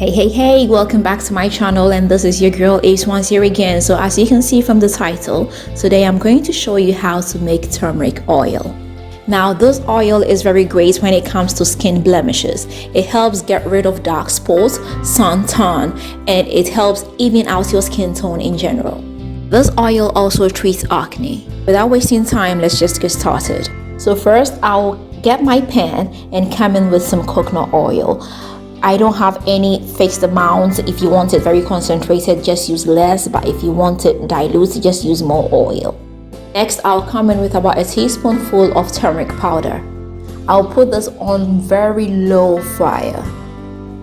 Hey, welcome back to my channel, and this is your girl Ace1 here again. So as you can see from the title, today I'm going to show you how to make turmeric oil. Now this oil is very great when it comes to skin blemishes. It helps get rid of dark spots, suntan, and it helps even out your skin tone in general. This oil also treats acne. Without wasting time, let's just get started. So first I'll get my pan and come in with some coconut oil. I don't have any fixed amount. If you want it very concentrated, just use less, but if you want it dilute, just use more oil. Next, I'll come in with about a teaspoonful of turmeric powder. I'll put this on very low fire.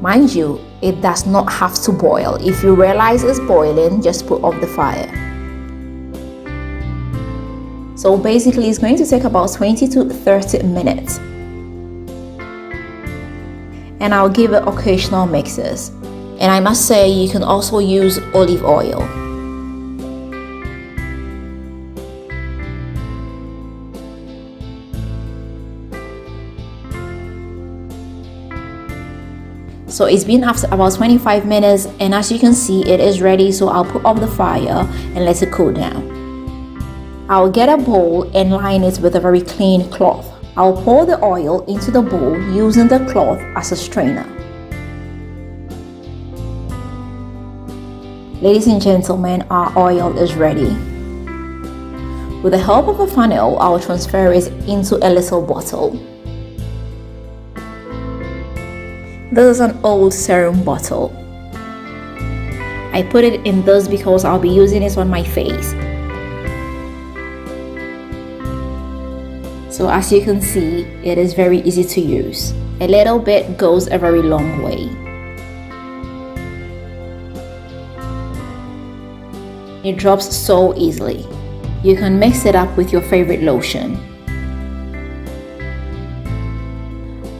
Mind you, it does not have to boil. If you realize it's boiling, just put off the fire. So basically, it's going to take about 20 to 30 minutes. And I'll give it occasional mixes. And I must say, you can also use olive oil. So it's been after about 25 minutes, and as you can see, it is ready. So I'll put off the fire and let it cool down. I'll get a bowl and line it with a very clean cloth. I'll pour the oil into the bowl using the cloth as a strainer. Ladies and gentlemen, our oil is ready. With the help of a funnel, I'll transfer it into a little bottle. This is an old serum bottle. I put it in this because I'll be using it on my face. So as you can see, it is very easy to use. A little bit goes a very long way. It drops so easily. You can mix it up with your favorite lotion.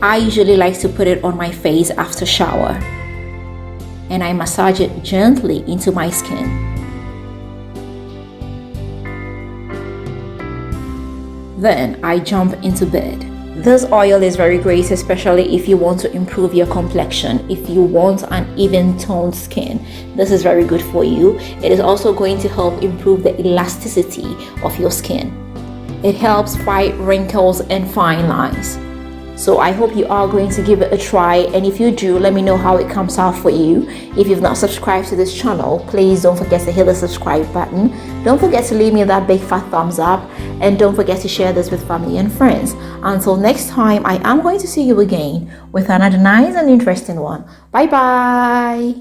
I usually like to put it on my face after shower, and I massage it gently into my skin. Then I jump into bed. This oil is very great, especially if you want to improve your complexion. If you want an even toned skin, this is very good for you. It is also going to help improve the elasticity of your skin. It helps fight wrinkles and fine lines. So I hope you are going to give it a try, and if you do, let me know how it comes out for you. If you've not subscribed to this channel, please don't forget to hit the subscribe button. Don't forget to leave me that big fat thumbs up, and don't forget to share this with family and friends. Until next time, I am going to see you again with another nice and interesting one. Bye bye.